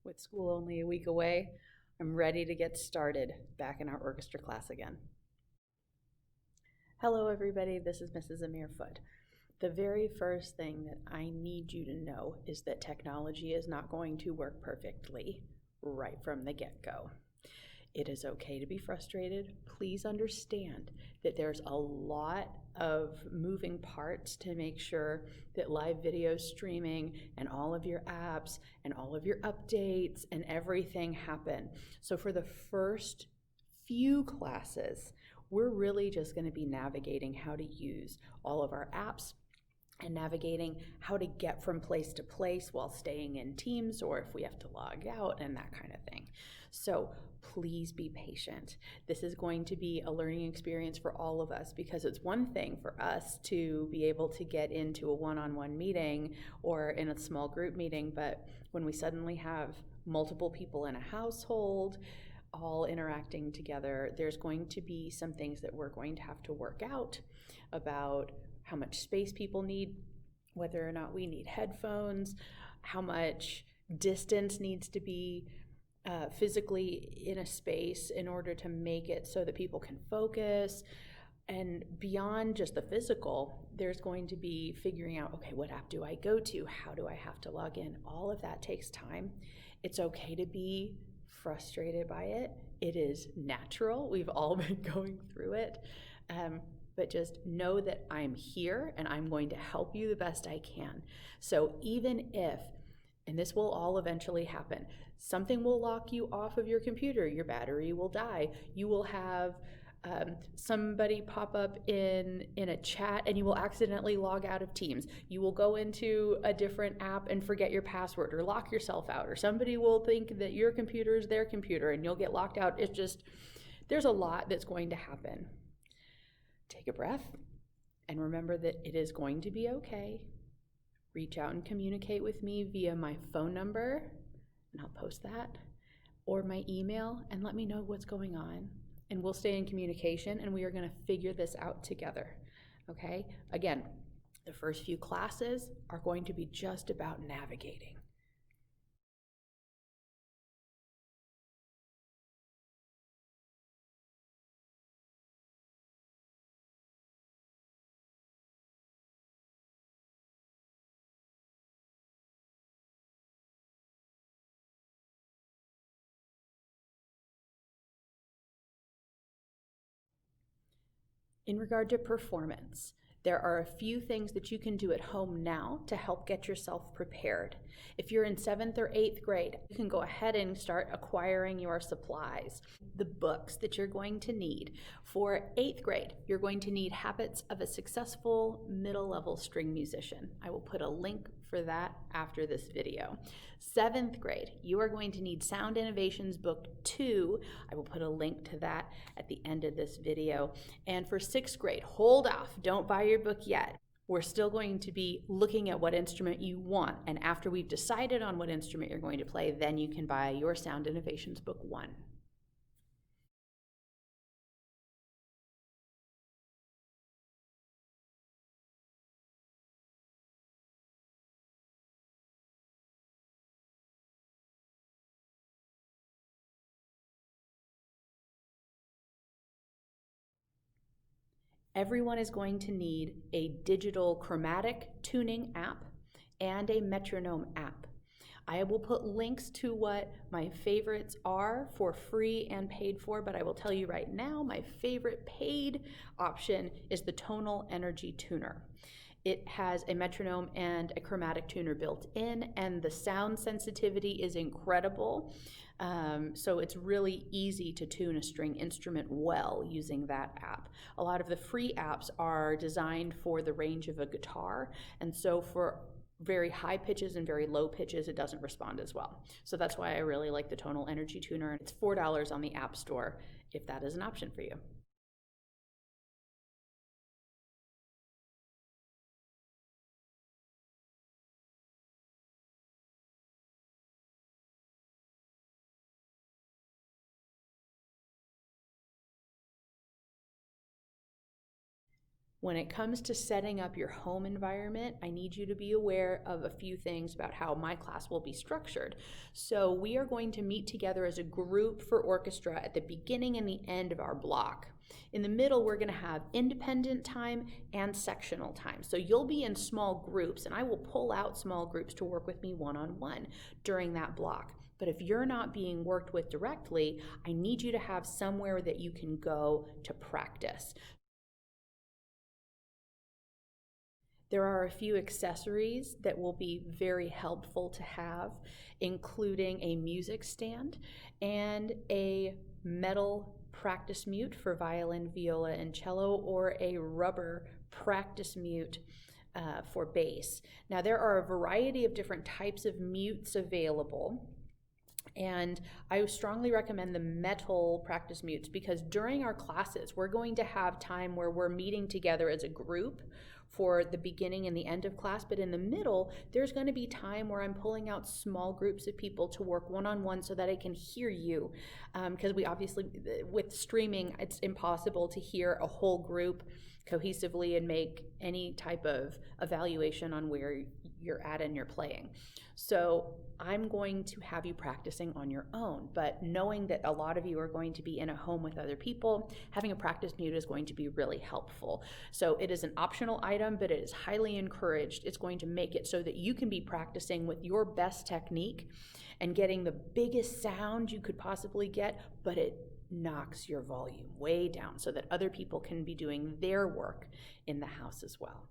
With school only a week away, I'm ready to get started back in our orchestra class again. Hello everybody, this is Mrs. Amir Foot. The very first thing that I need you to know is that technology is not going to work perfectly right from the get-go. It is okay to be frustrated. Please understand that there's a lot of moving parts to make sure that live video streaming and all of your apps and all of your updates and everything happen. So for the first few classes, we're really just going to be navigating how to use all of our apps and navigating how to get from place to place while staying in Teams, or if we have to log out and that kind of thing. So please be patient. This is going to be a learning experience for all of us, because it's one thing for us to be able to get into a one-on-one meeting or in a small group meeting, but when we suddenly have multiple people in a household all interacting together, there's going to be some things that we're going to have to work out about how much space people need, whether or not we need headphones, how much distance needs to be physically in a space in order to make it so that people can focus. And beyond just the physical, there's going to be figuring out, okay, what app do I go to? How do I have to log in? All of that takes time. It's okay to be frustrated by it. It is natural. We've all been going through it. But just know that I'm here and I'm going to help you the best I can. So even if, and this will all eventually happen, something will lock you off of your computer, your battery will die, you will have somebody pop up in a chat and you will accidentally log out of Teams. You will go into a different app and forget your password or lock yourself out, or somebody will think that your computer is their computer and you'll get locked out. It's just, there's a lot that's going to happen. Take a breath and remember that it is going to be okay. Reach out and communicate with me via my phone number, and I'll post that, or my email, and let me know what's going on. And we'll stay in communication, and we are going to figure this out together, okay? Again, the first few classes are going to be just about navigating. In regard to performance, there are a few things that you can do at home now to help get yourself prepared. If you're in 7th or 8th grade, you can go ahead and start acquiring your supplies. The books that you're going to need. For 8th grade, you're going to need Habits of a Successful Middle-Level String Musician. I will put a link for that after this video. 7th grade, you are going to need Sound Innovations Book 2. I will put a link to that at the end of this video. And for 6th grade, hold off, don't buy your book yet. We're still going to be looking at what instrument you want, and after we've decided on what instrument you're going to play, then you can buy your Sound Innovations Book 1. Everyone is going to need a digital chromatic tuning app and a metronome app. I will put links to what my favorites are for free and paid for, but I will tell you right now, my favorite paid option is the Tonal Energy Tuner. It has a metronome and a chromatic tuner built in, and the sound sensitivity is incredible. So it's really easy to tune a string instrument well using that app. A lot of the free apps are designed for the range of a guitar, and so for very high pitches and very low pitches, it doesn't respond as well. So that's why I really like the Tonal Energy Tuner. It's $4 on the App Store if that is an option for you. When it comes to setting up your home environment, I need you to be aware of a few things about how my class will be structured. So we are going to meet together as a group for orchestra at the beginning and the end of our block. In the middle, we're going to have independent time and sectional time. So you'll be in small groups, and I will pull out small groups to work with me one-on-one during that block. But if you're not being worked with directly, I need you to have somewhere that you can go to practice. There are a few accessories that will be very helpful to have, including a music stand and a metal practice mute for violin, viola, and cello, or a rubber practice mute for bass. Now, there are a variety of different types of mutes available. And I strongly recommend the metal practice mutes because during our classes, we're going to have time where we're meeting together as a group for the beginning and the end of class, but in the middle, there's going to be time where I'm pulling out small groups of people to work one-on-one so that I can hear you. Because we obviously, with streaming, it's impossible to hear a whole group cohesively and make any type of evaluation on where you're at and you're playing. So I'm going to have you practicing on your own, but knowing that a lot of you are going to be in a home with other people, having a practice mute is going to be really helpful. So it is an optional item, but it is highly encouraged. It's going to make it so that you can be practicing with your best technique and getting the biggest sound you could possibly get, but it knocks your volume way down so that other people can be doing their work in the house as well.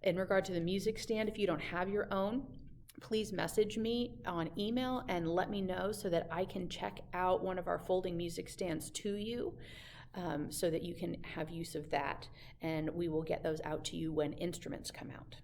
In regard to the music stand, if you don't have your own, please message me on email and let me know so that I can check out one of our folding music stands to you so that you can have use of that. And we will get those out to you when instruments come out.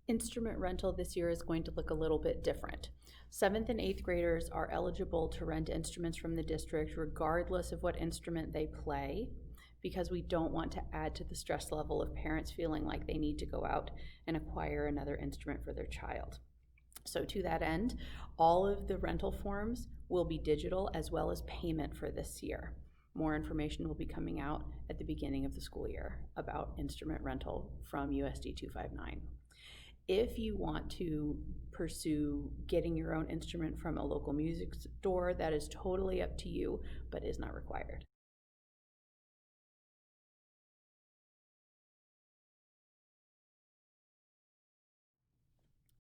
Instrument rental this year is going to look a little bit different. 7th and 8th graders are eligible to rent instruments from the district regardless of what instrument they play, because we don't want to add to the stress level of parents feeling like they need to go out and acquire another instrument for their child. So to that end, all of the rental forms will be digital as well as payment for this year. More information will be coming out at the beginning of the school year about instrument rental from USD 259. If you want to pursue getting your own instrument from a local music store, that is totally up to you, but is not required.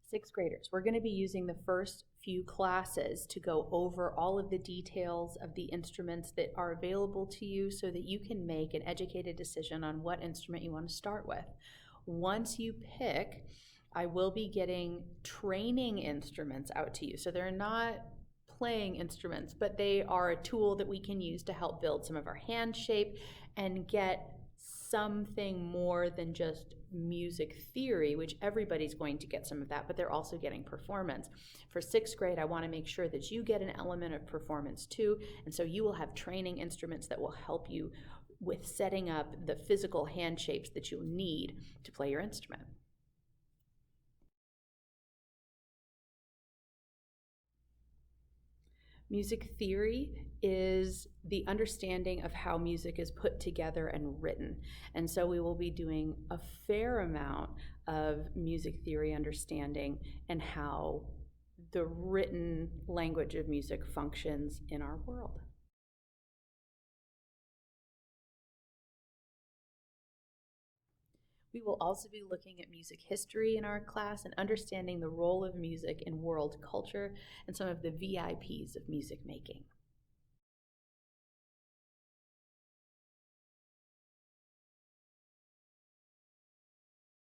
Sixth graders, we're going to be using the first few classes to go over all of the details of the instruments that are available to you so that you can make an educated decision on what instrument you want to start with. Once you pick, I will be getting training instruments out to you. So they're not playing instruments, but they are a tool that we can use to help build some of our hand shape and get something more than just music theory, which everybody's going to get some of that, but they're also getting performance. For 6th grade, I want to make sure that you get an element of performance too, and so you will have training instruments that will help you with setting up the physical hand shapes that you'll need to play your instrument. Music theory is the understanding of how music is put together and written. And so we will be doing a fair amount of music theory understanding and how the written language of music functions in our world. We will also be looking at music history in our class and understanding the role of music in world culture and some of the VIPs of music making.